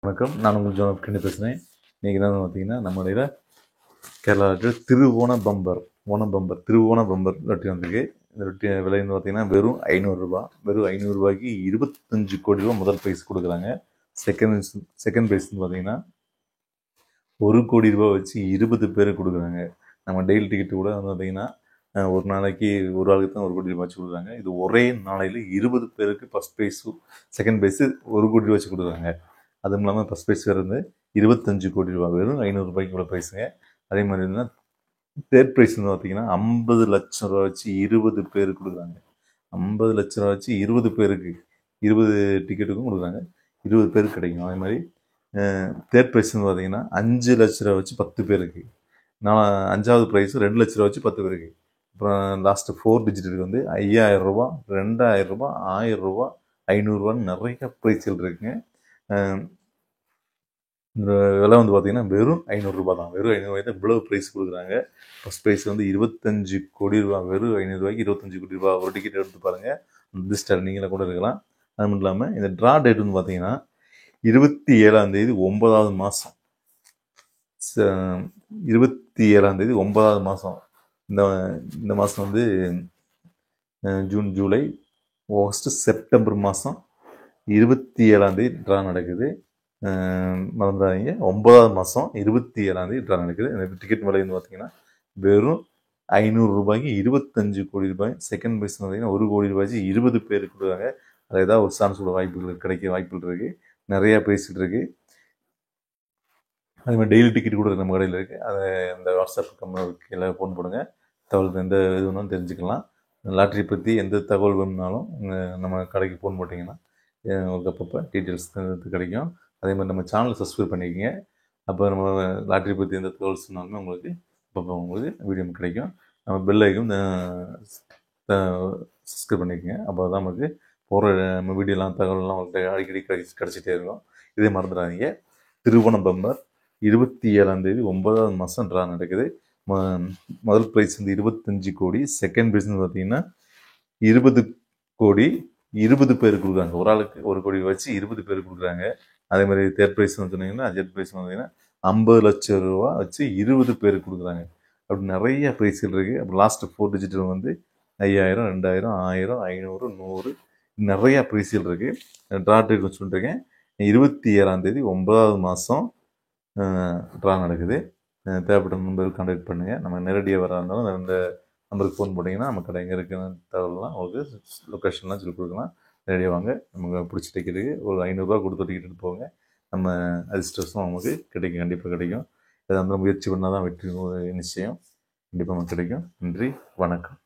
வணக்கம். நான் உங்கள் ஜோன் பேசுகிறேன். இன்றைக்கி என்ன பார்த்தீங்கன்னா, நம்முடைய கேரளாவில் திருவோண பம்பர் ரொட்டி வந்திருக்கு. இந்த ரொட்டி விலை வந்து பார்த்தீங்கன்னா வெறும் 500 வெறும் 500 25 கோடி ரூபா முதல் ப்ரைஸ் கொடுக்குறாங்க. செகண்ட் ப்ரைஸ் வந்து பார்த்தீங்கன்னா 1 கோடி ரூபா வச்சு 20 பேருக்கு கொடுக்குறாங்க. நம்ம டெய்லி டிக்கெட்டு கூட வந்து பார்த்தீங்கன்னா ஒரு நாளைக்கு ஒரு ஆளுக்கு தான் 1 கோடி ரூபா வச்சு கொடுக்குறாங்க. இது ஒரே நாளையில் 20 பேருக்கு ஃபஸ்ட் ப்ரைஸும் செகண்ட் ப்ரைஸு 1 கோடி ரூபா வச்சு கொடுக்குறாங்க. அதுவும் இல்லாமல் ஃபஸ்ட் ப்ரைஸ் வந்து 25 கோடி ரூபா, வெறும் 500 இவ்வளோ ப்ரைஸுங்க. அதே மாதிரி இருந்தால் தேர்ட் ப்ரைஸ் வந்து பார்த்தீங்கன்னா 50 லட்சம் ரூபா வச்சு 20 பேருக்கு கொடுக்குறாங்க. 50 லட்ச ரூபா வச்சு 20 பேருக்கு 20 டிக்கெட்டுக்கும் கொடுக்குறாங்க. 20 பேருக்கு கிடைக்கும். அதே மாதிரி தேர்ட் ப்ரைஸ் வந்து பார்த்தீங்கன்னா 5 லட்ச ரூபா வச்சு 10 பேருக்கு. நான் 5வது ப்ரைஸு 2 லட்ச ரூபா வச்சு 10 பேருக்கு. அப்புறம் லாஸ்ட்டு 4 டிஜிட்டுக்கு வந்து 5000 ரூபா, 2000 ரூபா, 1000 ரூபா, 500 நிறைய ப்ரைஸ்கள் இருக்குங்க. இந்த விலை வந்து பார்த்தீங்கன்னா வெறும் 500 தான். வெறும் 500 தான் இவ்வளோ ப்ரைஸ் கொடுக்குறாங்க. ஃபஸ்ட் ப்ரைஸ் வந்து 25 கோடி ரூபா. வெறும் 500 25 கோடி ரூபா. ஒரு டிக்கெட் எடுத்து பாருங்கள், அதிர்ஷ்டர் நீங்களே கூட இருக்கலாம். அது மட்டும் இல்லாமல் இந்த ட்ரா டேட் வந்து பார்த்தீங்கன்னா 27ஆம் தேதி 9வது மாதம் 27ஆம் தேதி 9வது மாதம். இந்த மாதம் வந்து ஜூன், ஜூலை, ஆகஸ்ட், செப்டம்பர் மாதம் 27ஆம் தேதி ட்ரா நடக்குது. மறந்துடாதீங்க. 9வது மாதம் 27ஆம் தேதி ட்ரா நடக்குது. இந்த டிக்கெட் விலை வந்து பார்த்தீங்கன்னா வெறும் 500 25 கோடி ரூபாய். செகண்ட் ப்ரைஸ் பார்த்தீங்கன்னா 1 கோடி ரூபாய்க்கு 20 பேருக்கு கொடுக்குறாங்க. அது ஏதாவது ஒரு சான்ஸ் கூட கிடைக்க வாய்ப்புகள் இருக்குது. நிறையா ப்ரைஸ் இருக்குது. அது மாதிரி டெய்லி டிக்கெட் கூட நம்ம கடையில் இருக்குது. அதை அந்த வாட்ஸ்அப் கம்பெனிக்கு எல்லாம் ஃபோன் போடுங்க. தகவல் எந்த இது வேணாலும் தெரிஞ்சுக்கலாம். லாட்ரி பற்றி எந்த தகவல் வேணும்னாலும் நம்ம கடைக்கு ஃபோன் போட்டிங்கன்னா உங்களுக்கு அப்பப்போ டீட்டெயில்ஸ் கிடைக்கும். அதே மாதிரி நம்ம சேனலை சப்ஸ்கிரைப் பண்ணிக்கோங்க. அப்போ நம்ம லாட்ரி பற்றி எந்த தகவல் சொன்னாலுமே உங்களுக்கு அப்பப்போ உங்களுக்கு வீடியோ கிடைக்கும். நம்ம பெல் ஐக்கன் சப்ஸ்கிரைப் பண்ணிக்கோங்க. அப்போ தான் நமக்கு போகிற நம்ம வீடியோலாம் தகவல்லாம் உங்களுக்கு அடிக்கடி கிடச்சிட்டே இருக்கும். இதே மறந்துடாதீங்க. திருவோண பம்பர் 27ஆம் தேதி 9வது மாதம் ட்ரா நடக்குது. முதல் ப்ரைஸ் வந்து 25 கோடி. செகண்ட் ப்ரைஸ் வந்து பார்த்தீங்கன்னா 20 கோடி 20 பேருக்கு கொடுக்குறாங்க. ஒரு ஆளுக்கு 1 கோடி வச்சு 20 பேருக்கு கொடுக்குறாங்க. அதே மாதிரி தேர்ட் ப்ரைஸ் வந்து சொன்னீங்கன்னா தேர்ட் ப்ரைஸ் பார்த்தீங்கன்னா 50 லட்சம் ரூபா வச்சு 20 பேருக்கு கொடுக்குறாங்க. அப்படி நிறைய ப்ரைஸ்கள் இருக்குது. அப்புறம் லாஸ்ட்டு 4 டிஜிட்டில் வந்து 5000, 2000, 1000, 500, 100 நிறையா ப்ரைஸ்கள் இருக்குது. Draw date சொல்லிட்டுருக்கேன். 27ஆம் தேதி 9வது மாதம் ட்ரா நடக்குது. தேவைப்பட்ட நண்பர்கள் கான்டாக்ட் பண்ணுங்கள். நம்ம நேரடியாக வரா இருந்தாலும் இந்த நம்பருக்கு ஃபோன் போட்டிங்கன்னா நம்ம கடை எங்கே இருக்குன்னு தகவலாம் உங்களுக்கு லொக்கேஷன்லாம் சொல்லி கொடுக்கலாம். நேரடியாக வாங்க. நமக்கு பிடிச்ச டிக்கெட்டுக்கு ஒரு 500 கொடுத்து டிக்கெட் எடுத்து போங்க. நம்ம அதிர்ஷ்டம் நமக்கு கிடைக்கும். கண்டிப்பாக கிடைக்கும். அதை அந்த முயற்சி பண்ணால் தான் வெற்றி நிச்சயம். கண்டிப்பாக நமக்கு கிடைக்கும். நன்றி, வணக்கம்.